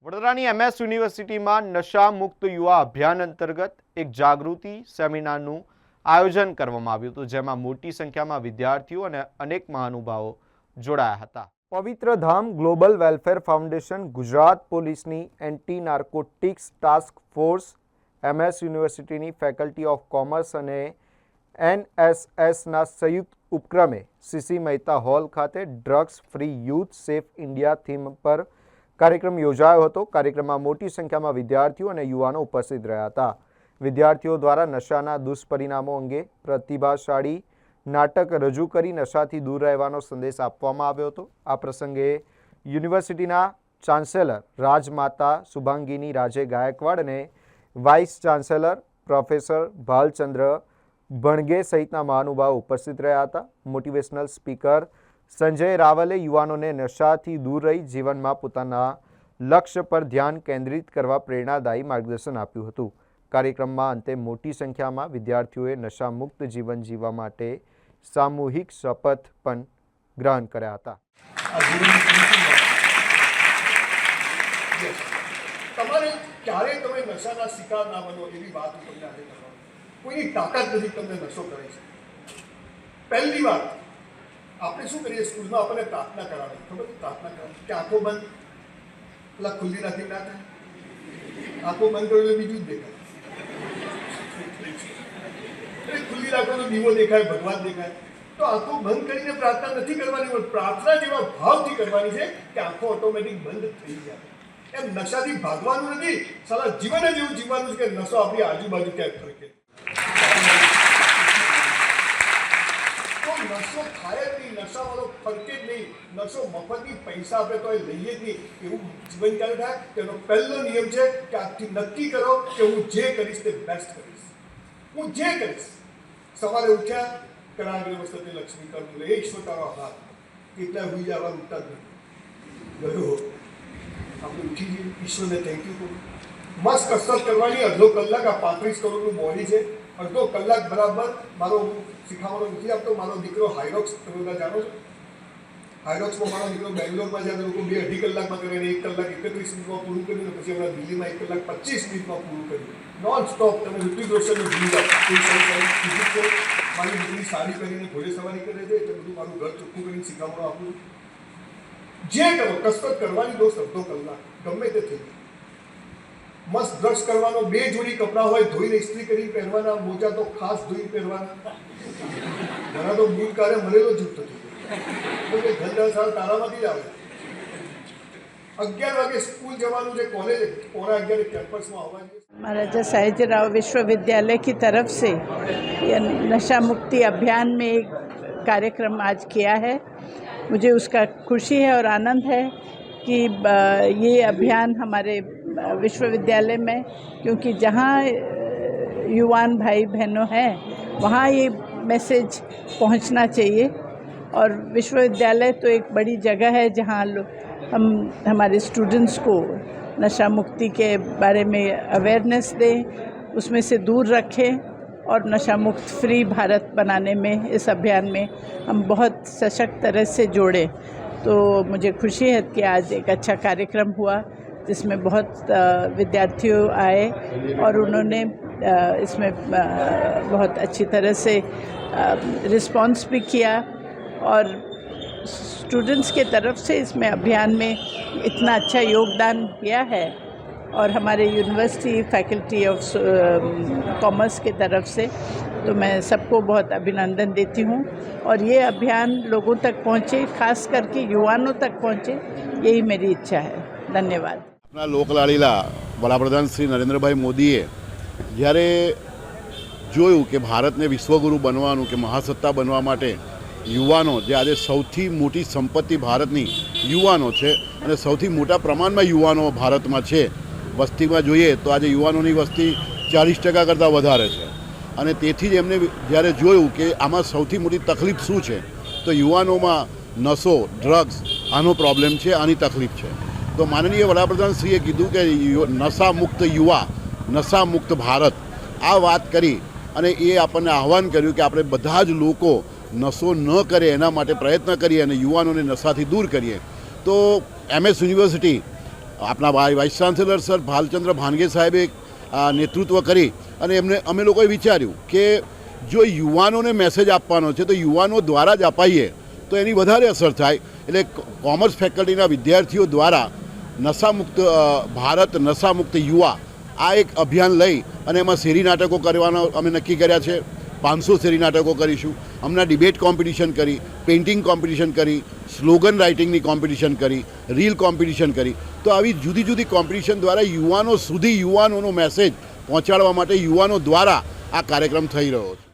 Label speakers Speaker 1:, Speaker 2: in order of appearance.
Speaker 1: વડોદરાની MS યુનિવર્સિટીમાં નશા મુક્ત યુવા અભિયાન અંતર્ગત એક જાગૃતિ સેમિનારનું આયોજન કરવામાં આવ્યું હતું, જેમાં મોટી સંખ્યામાં વિદ્યાર્થીઓ અને અનેક મહાનુભાવો જોડાયા હતા। પવિત્ર ધામ ગ્લોબલ વેલફેર ફાઉન્ડેશન, ગુજરાત પોલીસની anti narcotics task force, MS યુનિવર્સિટીની ફેકલ્ટી ઓફ કોમર્સ અને NSSના સંયુક્ત ઉપક્રમે CC મહેતા હોલ ખાતે drugs free youth safe India theme પર કાર્યક્રમ યોજાયો હતો। કાર્યક્રમમાં મોટી સંખ્યામાં વિદ્યાર્થીઓ અને યુવાનો ઉપસ્થિત રહ્યા હતા। વિદ્યાર્થીઓ દ્વારા નશાના દુષ્પરિણામો અંગે પ્રતિભાશાળી નાટક રજૂ કરી નશાથી દૂર રહેવાનો સંદેશ આપવામાં આવ્યો હતો। આ પ્રસંગે યુનિવર્સિટીના ચાન્સેલર રાજમાતા શુભાંગીની રાજે ગાયકવાડ અને vice chancellor professor Bhalchandra Bhanage સહિતના મહાનુભાવો ઉપસ્થિત રહ્યા હતા। મોટિવેશનલ સ્પીકર સંજય રાવલે યુવાનોને નશાથી દૂર રહી જીવનમાં પોતાના લક્ષ્ય પર ધ્યાન કેન્દ્રિત કરવા પ્રેરણાદાયી માર્ગદર્શન આપ્યું હતું। કાર્યક્રમમાં અંતે મોટી સંખ્યામાં વિદ્યાર્થીઓએ નશામુક્ત જીવન જીવવા માટે સામૂહિક શપથ પણ ગ્રહણ કર્યા હતા।
Speaker 2: તમારે ક્યારે તમે નશાના શિકાર ના બનો એવી વાત તમને આજે કરવાની, કોઈની તાકાત નથી તમને નશો કરે છે। પહેલી વાત આપણે શું કરીએ, સ્કૂલમાં આપણને પ્રાર્થના કરાવે, ખબર છે પ્રાર્થના કરાવે કે આંખો બંધ, પેલા ખુલ્લી રાખી ના થાય, આંખો બંધ કરો એટલે બીજું જ દેખાય, ખુલ્લી રાખો તો દીવો દેખાય, ભગવાન દેખાય। તો આંખો બંધ કરીને પ્રાર્થના નથી કરવાની, પ્રાર્થના જેવા ભાવથી કરવાની છે કે આંખો ઓટોમેટિક બંધ થઈ જાય। એમ નશાથી ભાગવાનું નથી, સાલા જીવન જ એવું જીવવાનું છે કે નશો આપણી આજુબાજુ ક્યાંક ફરકે, નશો થાય જ નહીં, નશાવાળો ફરકે જ નહીં, નશો મફતની પૈસા આપે તો એ લઈએ જ નહીં, એવું જીવન ક્યારે થાય? તેનો પહેલો નિયમ છે કે આજથી નક્કી કરો કે હું જે કરીશ તે બેસ્ટ કરીશ, હું જે કરીશ। સવારે ઉઠ્યા કરાગ્રે વસ્તુતે લક્ષ્મી કરું એ ઈશ્વર તારો આભાર, કેટલા હુઈ જવા ઉઠતા જ નથી ગયો, આપણે ઉઠી જઈએ, ઈશ્વરને થેન્ક યુ કરું। મસ્ત કસરત કરવાની, અડધો કલાક, આ 35 કરોડનું બોડી છે, અડધો કલાક બરાબર મારો શીખાવાનો નથી આપતો। મારો દીકરો હાઇરોક્સ, તમે બધા જાણો છો, હાઇરોક્સમાં મારો દીકરો બેંગ્લોરમાં જાય તો લોકો 2-2.5 કલાકમાં કરે, 1 કલાક 31 મિનિટમાં પૂરું કર્યું, પછી હમણાં દિલ્હીમાં 1 કલાક 25 મિનિટમાં પૂરું કર્યું, નોન સ્ટોપ। તમે ઋતિક રોશનને ભૂલી જાઓ, મારી દીકરી સાડી કરીને ઘોડે સવારી કરે છે, એટલે બધું મારું ઘર ચોખ્ખું કરીને શીખામણો આપું છું। જે કરો કસરત કરવાની, દોસ્ત અડધો કલાક ગમે તે થઈ જાય। મસ્ત બ્રશ કરવાનો, 2 જોડી કપડાં હોય ધોઈને ઇસ્ત્રી કરી પહેરવાના, મોજા તો ખાસ ધોઈને પહેરવાના, ઘણા તો બૂટ કાઢે મરેલો જૂઠ થતું ઘંટા સાલ તારામાંથી જ આવે। 11 વાગે स्कूल जवानों से कॉलेज 11:15 कैंपस में आवा चाहिए।
Speaker 3: महाराजा सयाजीराव विश्वविद्यालय की तरफ से ये नशा मुक्ति अभियान में एक कार्यक्रम आज किया है। मुझे उसका खुशी है और आनंद है कि ये अभियान हमारे विश्वविद्यालय में, क्योंकि जहाँ युवान भाई बहनों हैं वहाँ ये मैसेज पहुँचना चाहिए। और विश्वविद्यालय तो एक बड़ी जगह है जहाँ हम हमारे स्टूडेंट्स को नशा मुक्ति के बारे में अवेयरनेस दें, उसमें से दूर रखें और नशा मुक्त फ्री भारत बनाने में इस अभियान में हम बहुत सशक्त तरह से जोड़ें। तो मुझे खुशी है कि आज एक अच्छा कार्यक्रम हुआ जिसमें बहुत विद्यार्थियों आए और उन्होंने इसमें बहुत अच्छी तरह से रिस्पॉन्स भी किया। और स्टूडेंट्स के तरफ से इसमें अभियान में इतना अच्छा योगदान किया है, और हमारे यूनिवर्सिटी फैकल्टी ऑफ कॉमर्स की तरफ से तो मैं सबको बहुत अभिनंदन देती हूँ। और ये अभियान लोगों तक पहुँचे, खास करके युवाओं तक पहुँचे, यही मेरी इच्छा है। धन्यवाद।
Speaker 4: अपना લોકલાડીલા વડાપ્રધાન શ્રી નરેન્દ્રભાઈ મોદીએ જ્યારે જોયું કે ભારતને વિશ્વગુરુ બનવાનું કે મહાસત્તા બનવા માટે યુવાનો, જે આજે સૌથી મોટી સંપત્તિ ભારતની યુવાનો છે અને સૌથી મોટા પ્રમાણમાં યુવાનો ભારતમાં છે, વસ્તીમાં જોઈએ તો આજે યુવાનોની વસ્તી 40% કરતાં વધારે છે, અને તેથી જ એમને જ્યારે જોયું કે આમાં સૌથી મોટી તકલીફ શું છે, તો યુવાનોમાં નશો, ડ્રગ્સ, આનો પ્રોબ્લેમ છે, આની તકલીફ છે। તો માનનીય વડાપ્રધાનશ્રીએ કીધું કે નશા મુક્ત યુવા, નશા મુક્ત ભારત, આ વાત કરી અને એ આપણને આહવાન કર્યું કે આપણે બધા જ લોકો નશો ન કરે એના માટે પ્રયત્ન કરીએ અને યુવાનોને નશાથી દૂર કરીએ। તો MS યુનિવર્સિટી આપણા વાઇસ ચાન્સેલર સર ભાલચંદ્ર ભાનગે સાહેબે નેતૃત્વ કરી અને અમે લોકોએ વિચાર્યું કે જો યુવાનોને મેસેજ આપવાનો છે તો યુવાનો દ્વારા જ અપાઈએ તો એની વધારે અસર થાય. એટલે કોમર્સ ફેકલ્ટીના વિદ્યાર્થીઓ દ્વારા નશામુક્ત ભારત નશામુક્ત યુવા આ એક અભિયાન લઈ અને એમાં શેરી નાટકો કરવાનો અમે નક્કી કર્યા છે. 500 શેરી નાટકો કરીશું. હમણાં ડિબેટ કોમ્પિટિશન કરી, પેઇન્ટિંગ કોમ્પિટિશન કરી, સ્લોગન રાઇટિંગની કોમ્પિટિશન કરી, રીલ કોમ્પિટિશન કરી. તો આવી જુદી જુદી કોમ્પિટિશન દ્વારા યુવાનો સુધી યુવાનોનો મેસેજ પહોંચાડવા માટે યુવાનો દ્વારા આ કાર્યક્રમ થઈ રહ્યો છે.